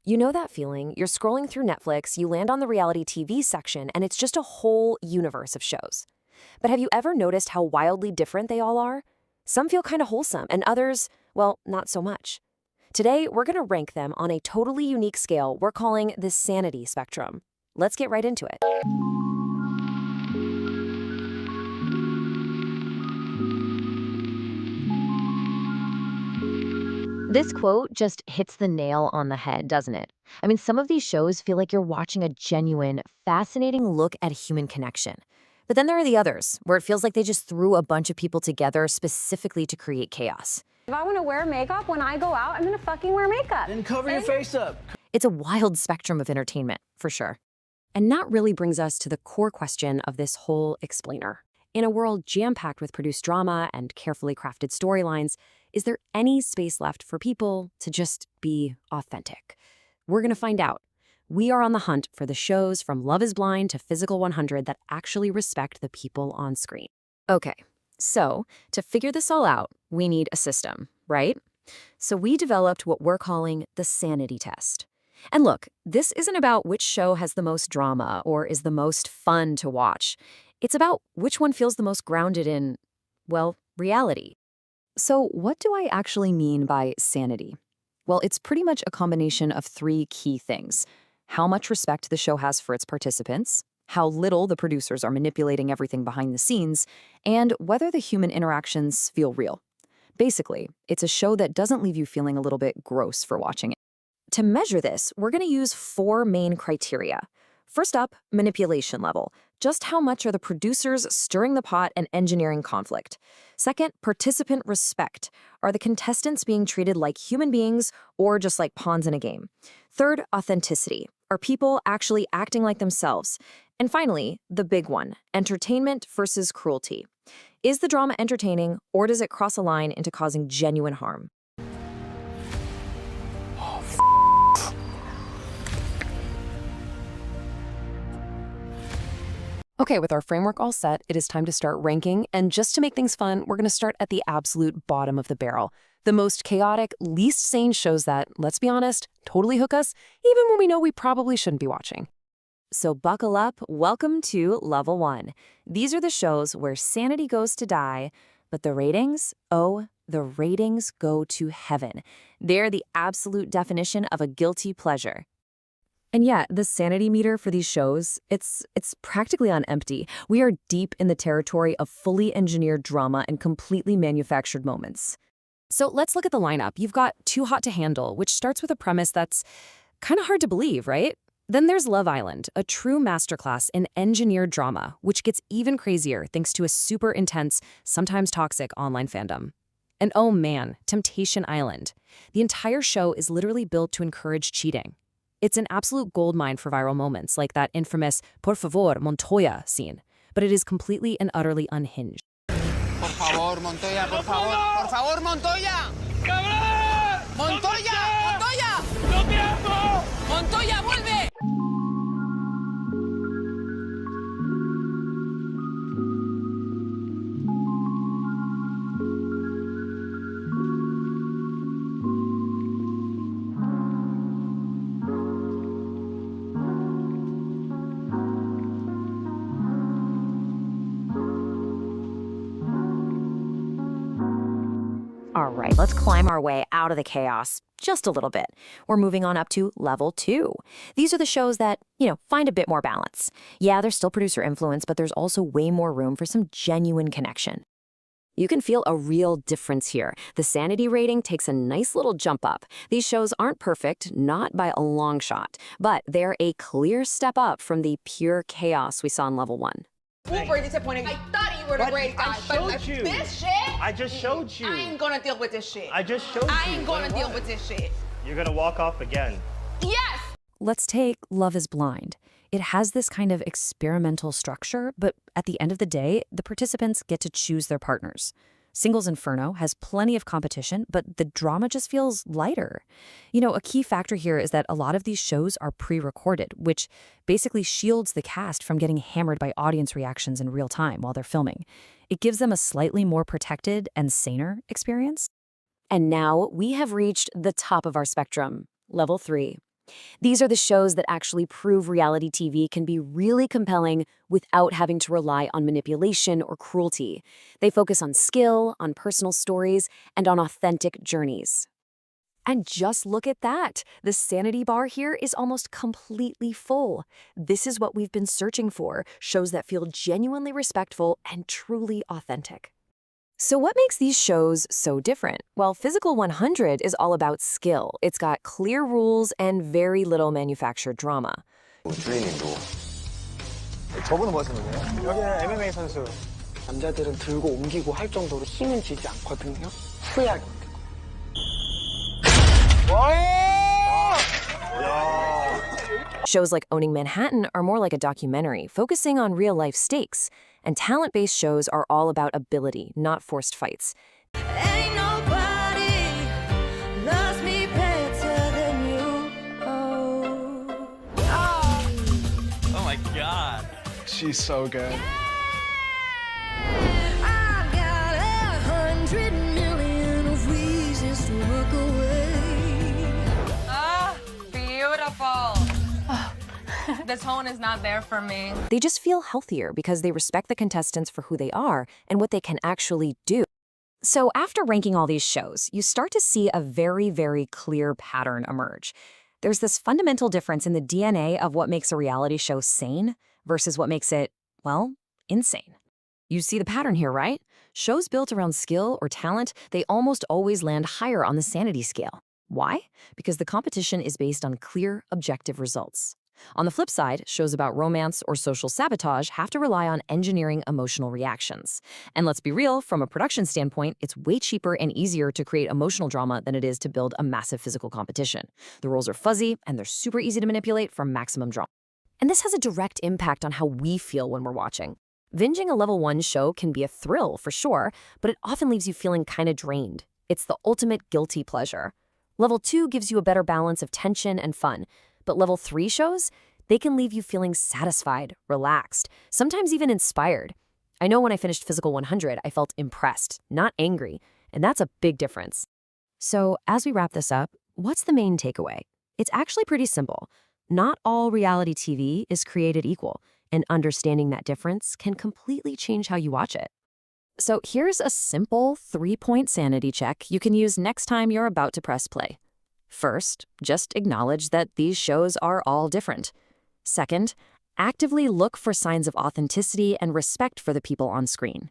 You know that feeling? You're scrolling through Netflix, you land on the reality TV section, and it's just a whole universe of shows. But have you ever noticed how wildly different they all are? Some feel kind of wholesome, and others, well, not so much. Today, we're going to rank them on a totally unique scale we're calling the sanity spectrum. Let's get right into it. This quote just hits the nail on the head, doesn't it? I mean, some of these shows feel like you're watching a genuine, fascinating look at human connection. But then there are the others, where it feels like they just threw a bunch of people together specifically to create chaos. If I want to wear makeup when I go out, I'm going to fucking wear makeup. Then cover your face up. It's a wild spectrum of entertainment, for sure. And that really brings us to the core question of this whole explainer. In a world jam-packed with produced drama and carefully crafted storylines, is there any space left for people to just be authentic? We're going to find out. We are on the hunt for the shows from Love is Blind to Physical 100 that actually respect the people on screen. Okay, so to figure this all out, we need a system, right? So we developed what we're calling the sanity test. And look, this isn't about which show has the most drama or is the most fun to watch. It's about which one feels the most grounded in, well, reality. So what do I actually mean by sanity? Well, it's pretty much a combination of three key things. How much respect the show has for its participants, how little the producers are manipulating everything behind the scenes, and whether the human interactions feel real. Basically, it's a show that doesn't leave you feeling a little bit gross for watching it. To measure this, we're going to use four main criteria. First up, manipulation level. Just how much are the producers stirring the pot and engineering conflict? Second, participant respect. Are the contestants being treated like human beings or just like pawns in a game? Third, authenticity. Are people actually acting like themselves? And finally, the big one, entertainment versus cruelty. Is the drama entertaining or does it cross a line into causing genuine harm? Okay, with our framework all set, it is time to start ranking, and just to make things fun, we're going to start at the absolute bottom of the barrel. The most chaotic, least sane shows that, let's be honest, totally hook us, even when we know we probably shouldn't be watching. So buckle up, welcome to Level 1. These are the shows where sanity goes to die, but the ratings, oh, the ratings go to heaven. They're the absolute definition of a guilty pleasure. And yet, the sanity meter for these shows, it's practically on empty. We are deep in the territory of fully engineered drama and completely manufactured moments. So let's look at the lineup. You've got Too Hot to Handle, which starts with a premise that's kind of hard to believe, right? Then there's Love Island, a true masterclass in engineered drama, which gets even crazier thanks to a super intense, sometimes toxic online fandom. And oh man, Temptation Island. The entire show is literally built to encourage cheating. It's an absolute goldmine for viral moments, like that infamous Por favor, Montoya scene, but it is completely and utterly unhinged. Por favor, Montoya, por favor. Por favor, Montoya. ¡Cabrón! Montoya, Montoya. ¡No te amo! Montoya, vuelve. All right, let's climb our way out of the chaos just a little bit. We're moving on up to Level 2. These are the shows that, find a bit more balance. Yeah, there's still producer influence, but there's also way more room for some genuine connection. You can feel a real difference here. The sanity rating takes a nice little jump up. These shows aren't perfect, not by a long shot, but they're a clear step up from the pure chaos we saw in Level 1. Super disappointing. I thought you were the great guy, I showed you. This shit. I just showed you. I ain't gonna deal with this shit. I just showed you. I ain't gonna what it deal was. with this shit. You're gonna walk off again. Yes. Let's take Love is Blind. It has this kind of experimental structure, but at the end of the day, the participants get to choose their partners. Singles Inferno has plenty of competition, but the drama just feels lighter. A key factor here is that a lot of these shows are pre-recorded, which basically shields the cast from getting hammered by audience reactions in real time while they're filming. It gives them a slightly more protected and saner experience. And now we have reached the top of our spectrum, Level 3. These are the shows that actually prove reality TV can be really compelling without having to rely on manipulation or cruelty. They focus on skill, on personal stories, and on authentic journeys. And just look at that. The sanity bar here is almost completely full. This is what we've been searching for, shows that feel genuinely respectful and truly authentic. So what makes these shows so different? Well, Physical 100 is all about skill. It's got clear rules and very little manufactured drama. 트레이닝도 저분은 뭐 하시는 거예요? 여기는 MMA 선수. 남자들은 들고 옮기고 할 정도로 힘은 지지 않거든요. 후회하게 돼요. Shows like Owning Manhattan are more like a documentary, focusing on real-life stakes. And talent-based shows are all about ability, not forced fights. Ain't nobody loves me better than you. Oh my God. She's so good. I've got 100 million of reasons to look away. Ah, beautiful. The tone is not there for me. They just feel healthier because they respect the contestants for who they are and what they can actually do. So after ranking all these shows, you start to see a very, very clear pattern emerge. There's this fundamental difference in the DNA of what makes a reality show sane versus what makes it, well, insane. You see the pattern here, right? Shows built around skill or talent, they almost always land higher on the sanity scale. Why? Because the competition is based on clear, objective results. On the flip side, shows about romance or social sabotage have to rely on engineering emotional reactions. And let's be real, from a production standpoint, it's way cheaper and easier to create emotional drama than it is to build a massive physical competition. The rules are fuzzy, and they're super easy to manipulate for maximum drama. And this has a direct impact on how we feel when we're watching. Binging a level 1 show can be a thrill, for sure, but it often leaves you feeling kind of drained. It's the ultimate guilty pleasure. Level 2 gives you a better balance of tension and fun. But level 3 shows, they can leave you feeling satisfied, relaxed, sometimes even inspired. I know when I finished Physical 100, I felt impressed, not angry, and that's a big difference. So as we wrap this up, what's the main takeaway? It's actually pretty simple. Not all reality TV is created equal, and understanding that difference can completely change how you watch it. So here's a simple 3-point sanity check you can use next time you're about to press play. First, just acknowledge that these shows are all different. Second, actively look for signs of authenticity and respect for the people on screen.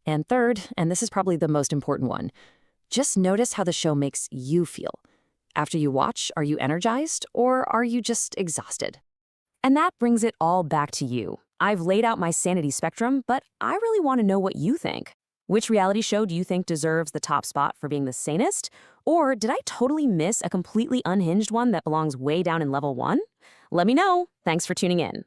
And third, and this is probably the most important one, just notice how the show makes you feel. After you watch, are you energized or are you just exhausted? And that brings it all back to you. I've laid out my sanity spectrum, but I really want to know what you think. Which reality show do you think deserves the top spot for being the sanest? Or did I totally miss a completely unhinged one that belongs way down in level 1? Let me know. Thanks for tuning in.